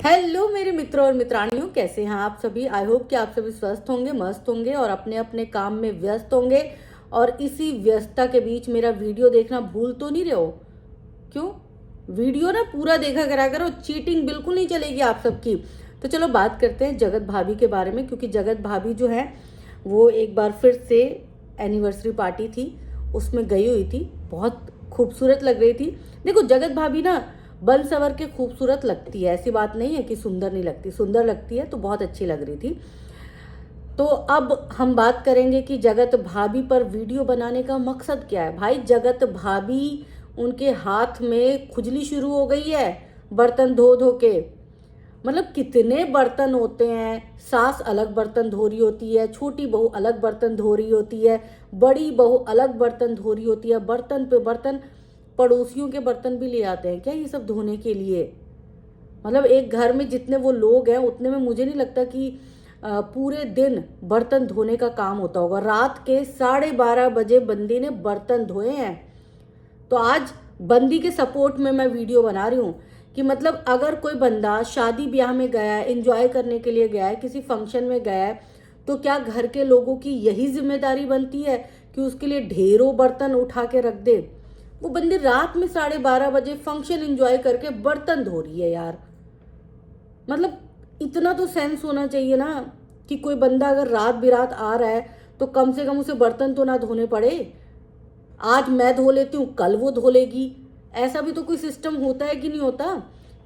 Hello मेरे मित्रों और मित्रानियों, कैसे हैं आप सभी। आई होप कि आप सभी स्वस्थ होंगे, मस्त होंगे और अपने अपने काम में व्यस्त होंगे। और इसी व्यस्तता के बीच मेरा वीडियो देखना भूल तो नहीं रहे हो? क्यों? वीडियो ना पूरा देखा करा करो, चीटिंग बिल्कुल नहीं चलेगी आप सबकी। तो चलो बात करते हैं जगत भाभी के बारे में, क्योंकि जगत भाभी जो है वो एक बार फिर से एनिवर्सरी पार्टी थी, उसमें गई हुई थी। बहुत खूबसूरत लग रही थी। देखो, जगत भाभी ना बन सवर के खूबसूरत लगती है, ऐसी बात नहीं है कि सुंदर नहीं लगती, सुंदर लगती है। तो बहुत अच्छी लग रही थी। तो अब हम बात करेंगे कि जगत भाभी पर वीडियो बनाने का मकसद क्या है। भाई, जगत भाभी, उनके हाथ में खुजली शुरू हो गई है बर्तन धो धो के। मतलब कितने बर्तन होते हैं। सास अलग बर्तन धो रही होती है, छोटी बहू अलग बर्तन धो रही होती है, बड़ी बहू अलग बर्तन धो रही होती है। बर्तन पे बर्तन, पड़ोसियों के बर्तन भी ले आते हैं क्या ये सब धोने के लिए? मतलब एक घर में जितने वो लोग हैं उतने में मुझे नहीं लगता कि पूरे दिन बर्तन धोने का काम होता होगा। रात के 12:30 बजे बंदी ने बर्तन धोए हैं। तो आज बंदी के सपोर्ट में मैं वीडियो बना रही हूँ कि मतलब अगर कोई बंदा शादी ब्याह में गया है, एंजॉय करने के लिए गया है, किसी फंक्शन में गया है, तो क्या घर के लोगों की यही जिम्मेदारी बनती है कि उसके लिए ढेरों बर्तन उठा के रख दे? वो बंदी रात में 12:30 बजे फंक्शन एंजॉय करके बर्तन धो रही है यार। मतलब इतना तो सेंस होना चाहिए ना कि कोई बंदा अगर रात बिरात आ रहा है तो कम से कम उसे बर्तन तो ना धोने पड़े। आज मैं धो लेती हूँ, कल वो धो लेगी। ऐसा भी तो कोई सिस्टम होता है कि नहीं होता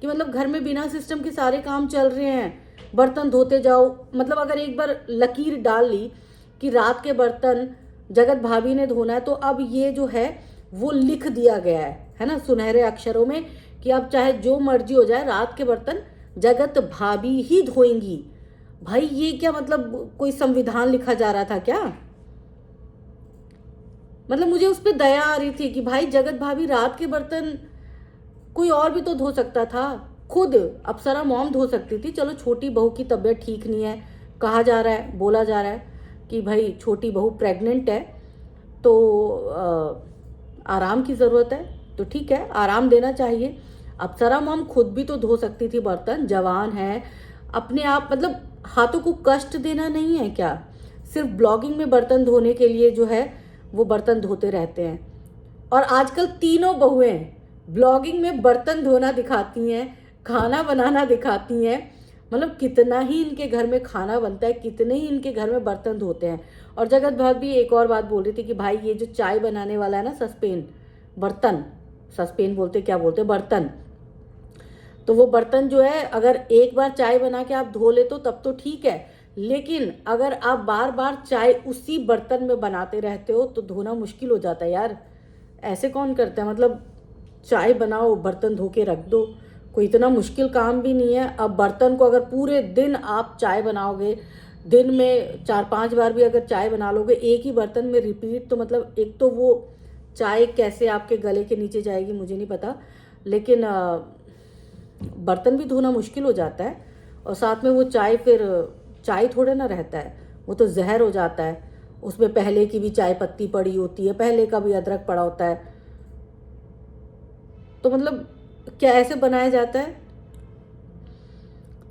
कि मतलब घर में बिना सिस्टम के सारे काम चल रहे हैं, बर्तन धोते जाओ। मतलब अगर एक बार लकीर डाल ली कि रात के बर्तन जगत भाभी ने धोना है, तो अब ये जो है वो लिख दिया गया है ना, सुनहरे अक्षरों में, कि अब चाहे जो मर्जी हो जाए, रात के बर्तन जगत भाभी ही धोएंगी। भाई ये क्या मतलब कोई संविधान लिखा जा रहा था क्या? मतलब मुझे उस पर दया आ रही थी कि भाई जगत भाभी, रात के बर्तन कोई और भी तो धो सकता था। खुद अप्सरा मॉम धो सकती थी। चलो छोटी बहू की तबीयत ठीक नहीं है, कहा जा रहा है, बोला जा रहा है कि भाई छोटी बहू प्रेग्नेंट है, तो आराम की ज़रूरत है। तो ठीक है, आराम देना चाहिए। अप्सरा मॉम खुद भी तो धो सकती थी बर्तन, जवान है अपने आप। मतलब हाथों को कष्ट देना नहीं है क्या? सिर्फ ब्लॉगिंग में बर्तन धोने के लिए जो है वो बर्तन धोते रहते हैं। और आजकल तीनों बहुएं ब्लॉगिंग में बर्तन धोना दिखाती हैं, खाना बनाना दिखाती हैं। मतलब कितना ही इनके घर में खाना बनता है, कितने ही इनके घर में बर्तन धोते हैं। और जगत भाभी एक और बात बोल रही थी कि भाई ये जो चाय बनाने वाला है ना, सस्पेन बर्तन, सस्पेन बोलते क्या बोलते, बर्तन, तो वो बर्तन जो है अगर एक बार चाय बना के आप धो ले तो तब तो ठीक है, लेकिन अगर आप बार बार चाय उसी बर्तन में बनाते रहते हो तो धोना मुश्किल हो जाता है यार। ऐसे कौन करता है? मतलब चाय बनाओ, बर्तन धो के रख दो, कोई इतना मुश्किल काम भी नहीं है। अब बर्तन को अगर पूरे दिन आप चाय बनाओगे, दिन में 4-5 बार भी अगर चाय बना लोगे एक ही बर्तन में रिपीट, तो मतलब एक तो वो चाय कैसे आपके गले के नीचे जाएगी मुझे नहीं पता, लेकिन बर्तन भी धोना मुश्किल हो जाता है। और साथ में वो चाय, फिर चाय थोड़े ना रहता है, वो तो जहर हो जाता है। उसमें पहले की भी चाय पत्ती पड़ी होती है, पहले का भी अदरक पड़ा होता है। तो मतलब क्या ऐसे बनाया जाता है?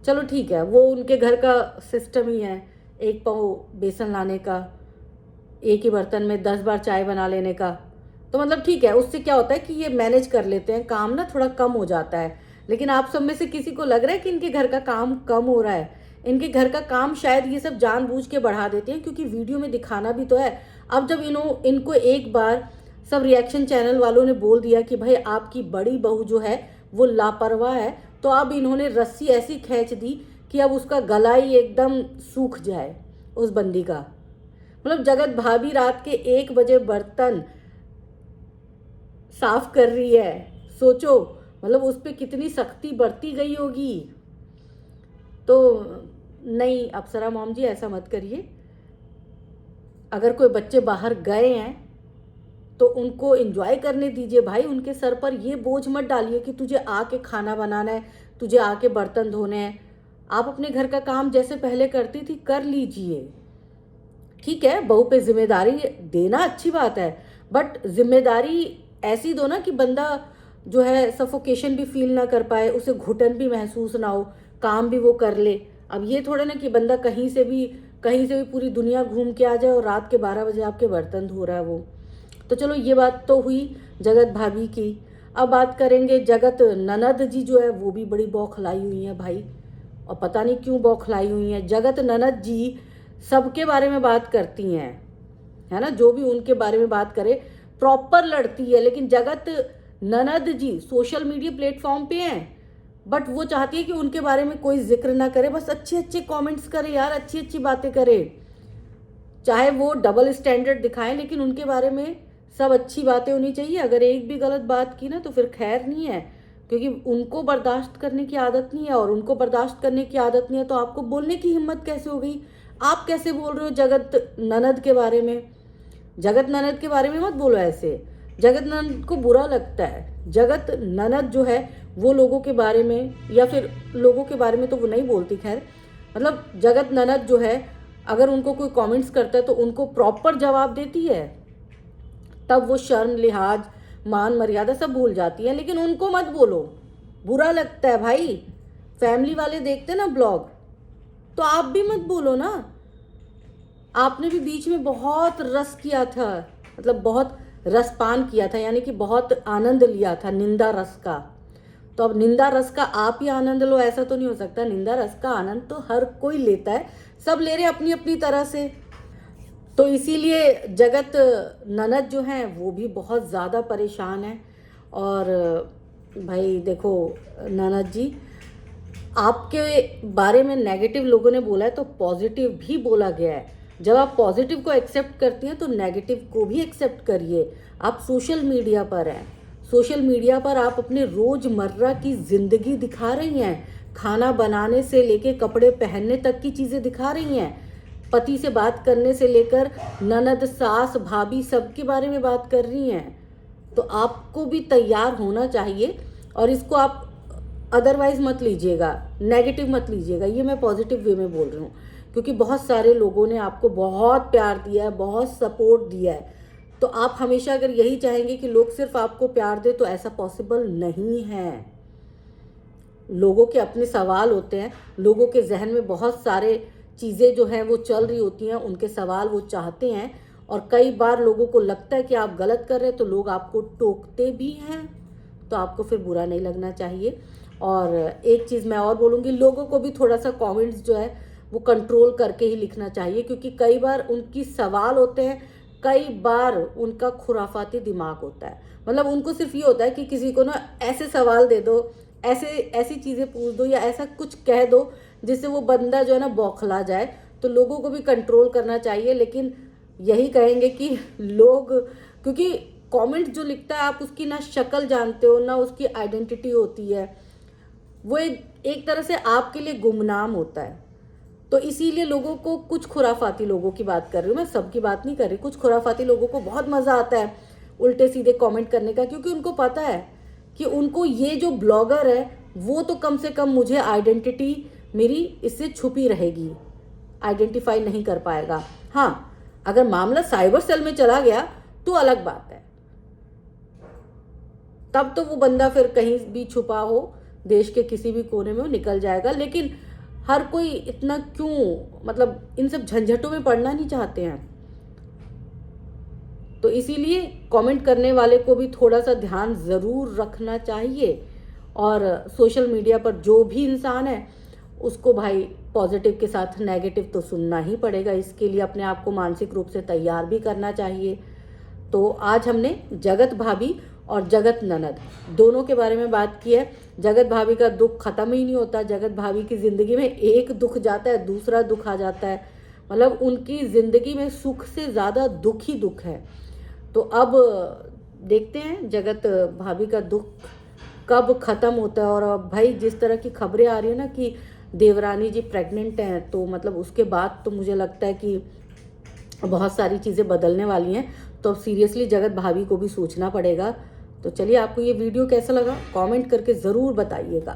चलो ठीक है, वो उनके घर का सिस्टम ही है, एक पाव बेसन लाने का, एक ही बर्तन में 10 बार चाय बना लेने का। तो मतलब ठीक है, उससे क्या होता है कि ये मैनेज कर लेते हैं, काम ना थोड़ा कम हो जाता है। लेकिन आप सब में से किसी को लग रहा है कि इनके घर का काम कम हो रहा है? इनके घर का काम शायद ये सब जानबूझ के बढ़ा देते हैं, क्योंकि वीडियो में दिखाना भी तो है। अब जब इनको एक बार सब रिएक्शन चैनल वालों ने बोल दिया कि भाई आपकी बड़ी बहू जो है वो लापरवाह है, तो अब इन्होंने रस्सी ऐसी खींच दी कि अब उसका गला ही एकदम सूख जाए उस बंदी का। मतलब जगत भाभी रात के 1 बजे बर्तन साफ कर रही है, सोचो मतलब उस पर कितनी सख्ती बरती गई होगी। तो नहीं अप्सरा मॉम जी, ऐसा मत करिए। अगर कोई बच्चे बाहर गए हैं तो उनको एंजॉय करने दीजिए भाई। उनके सर पर ये बोझ मत डालिए कि तुझे आके खाना बनाना है, तुझे आके बर्तन धोने हैं। आप अपने घर का काम जैसे पहले करती थी कर लीजिए। ठीक है, बहू पे जिम्मेदारी देना अच्छी बात है, बट जिम्मेदारी ऐसी दो ना कि बंदा जो है सफोकेशन भी फील ना कर पाए, उसे घुटन भी महसूस ना हो, काम भी वो कर ले। अब ये थोड़ा ना कि बंदा कहीं से भी पूरी दुनिया घूम के आ जाए और रात के 12 बजे आपके बर्तन धो रहा है वो। तो चलो ये बात तो हुई जगत भाभी की। अब बात करेंगे जगत ननद जी, जो है वो भी बड़ी बौखलाई हुई हैं भाई, और पता नहीं क्यों बौखलाई हुई हैं। जगत ननद जी सबके बारे में बात करती हैं, है ना, जो भी उनके बारे में बात करे प्रॉपर लड़ती है, लेकिन जगत ननद जी सोशल मीडिया प्लेटफॉर्म पे हैं, बट वो चाहती है कि उनके बारे में कोई जिक्र ना करे, बस अच्छे अच्छे कमेंट्स करे यार, अच्छी अच्छी बातें करे, चाहे वो डबल स्टैंडर्ड दिखाएं, लेकिन उनके बारे में सब अच्छी बातें होनी चाहिए। अगर एक भी गलत बात की ना तो फिर खैर नहीं है, क्योंकि उनको बर्दाश्त करने की आदत नहीं है, और उनको बर्दाश्त करने की आदत नहीं है तो आपको बोलने की हिम्मत कैसे हो गई? आप कैसे बोल रहे हो जगत ननद के बारे में? जगत ननद के बारे में मत बोलो ऐसे, जगत ननद को बुरा लगता है। जगत ननद जो है वो लोगों के बारे में, या फिर लोगों के बारे में तो वो नहीं बोलती, खैर मतलब जगत ननद जो है अगर उनको कोई कमेंट्स करता है तो उनको प्रॉपर जवाब देती है, तब वो शर्म लिहाज मान मर्यादा सब भूल जाती है, लेकिन उनको मत बोलो, बुरा लगता है भाई। फैमिली वाले देखते ना ब्लॉग, तो आप भी मत बोलो ना। आपने भी बीच में बहुत रस किया था, मतलब बहुत रसपान किया था, यानी कि बहुत आनंद लिया था निंदा रस का। तो अब निंदा रस का आप ही आनंद लो, ऐसा तो नहीं हो सकता। निंदा रस का आनंद तो हर कोई लेता है, सब ले रहे अपनी अपनी तरह से। तो इसीलिए जगत ननद जो हैं वो भी बहुत ज़्यादा परेशान है। और भाई देखो ननद जी, आपके बारे में नेगेटिव लोगों ने बोला है तो पॉजिटिव भी बोला गया है। जब आप पॉजिटिव को एक्सेप्ट करती हैं तो नेगेटिव को भी एक्सेप्ट करिए। आप सोशल मीडिया पर हैं, सोशल मीडिया पर आप अपने रोज़मर्रा की ज़िंदगी दिखा रही हैं, खाना बनाने से लेके कपड़े पहनने तक की चीज़ें दिखा रही हैं, पति से बात करने से लेकर ननद सास भाभी सबके बारे में बात कर रही हैं। तो आपको भी तैयार होना चाहिए, और इसको आप अदरवाइज मत लीजिएगा, नेगेटिव मत लीजिएगा, ये मैं पॉजिटिव वे में बोल रही हूँ, क्योंकि बहुत सारे लोगों ने आपको बहुत प्यार दिया है, बहुत सपोर्ट दिया है। तो आप हमेशा अगर यही चाहेंगे कि लोग सिर्फ आपको प्यार दे, तो ऐसा पॉसिबल नहीं है। लोगों के अपने सवाल होते हैं, लोगों के जहन में बहुत सारे चीज़ें जो हैं वो चल रही होती हैं, उनके सवाल वो चाहते हैं, और कई बार लोगों को लगता है कि आप गलत कर रहे हैं तो लोग आपको टोकते भी हैं, तो आपको फिर बुरा नहीं लगना चाहिए। और एक चीज़ मैं और बोलूँगी, लोगों को भी थोड़ा सा कमेंट्स जो है वो कंट्रोल करके ही लिखना चाहिए, क्योंकि कई बार उनकी सवाल होते हैं, कई बार उनका खुराफाती दिमाग होता है। मतलब उनको सिर्फ ये होता है कि किसी को ना ऐसे सवाल दे दो, ऐसे ऐसी चीज़ें पूछ दो, या ऐसा कुछ कह दो जिससे वो बंदा जो है ना बौखला जाए। तो लोगों को भी कंट्रोल करना चाहिए, लेकिन यही कहेंगे कि लोग, क्योंकि कमेंट जो लिखता है आप उसकी ना शक्ल जानते हो ना उसकी आइडेंटिटी होती है, वो एक तरह से आपके लिए गुमनाम होता है। तो इसीलिए लोगों को, कुछ खुराफाती लोगों की बात कर रही हूँ मैं, सबकी बात नहीं कर रही, कुछ खुराफाती लोगों को बहुत मज़ा आता है उल्टे सीधे कमेंट करने का, क्योंकि उनको पता है कि उनको ये जो ब्लॉगर है वो तो कम से कम मुझे आइडेंटिटी मेरी इससे छुपी रहेगी, आइडेंटिफाई नहीं कर पाएगा। हाँ, अगर मामला साइबर सेल में चला गया तो अलग बात है, तब तो वो बंदा फिर कहीं भी छुपा हो, देश के किसी भी कोने में वो निकल जाएगा। लेकिन हर कोई इतना क्यों, मतलब इन सब झंझटों में पड़ना नहीं चाहते हैं। तो इसीलिए कमेंट करने वाले को भी थोड़ा सा ध्यान ज़रूर रखना चाहिए। और सोशल मीडिया पर जो भी इंसान है उसको भाई पॉजिटिव के साथ नेगेटिव तो सुनना ही पड़ेगा, इसके लिए अपने आप को मानसिक रूप से तैयार भी करना चाहिए। तो आज हमने जगत भाभी और जगत ननद दोनों के बारे में बात की है। जगत भाभी का दुख ख़त्म ही नहीं होता, जगत भाभी की ज़िंदगी में एक दुख जाता है दूसरा दुख आ जाता है, मतलब उनकी ज़िंदगी में सुख से ज़्यादा दुख ही दुख है। तो अब देखते हैं जगत भाभी का दुख कब ख़त्म होता है। और अब भाई जिस तरह की खबरें आ रही है ना कि देवरानी जी प्रेग्नेंट हैं, तो मतलब उसके बाद तो मुझे लगता है कि बहुत सारी चीज़ें बदलने वाली हैं। तो अब सीरियसली जगत भाभी को भी सोचना पड़ेगा। तो चलिए, आपको ये वीडियो कैसा लगा कमेंट करके ज़रूर बताइएगा।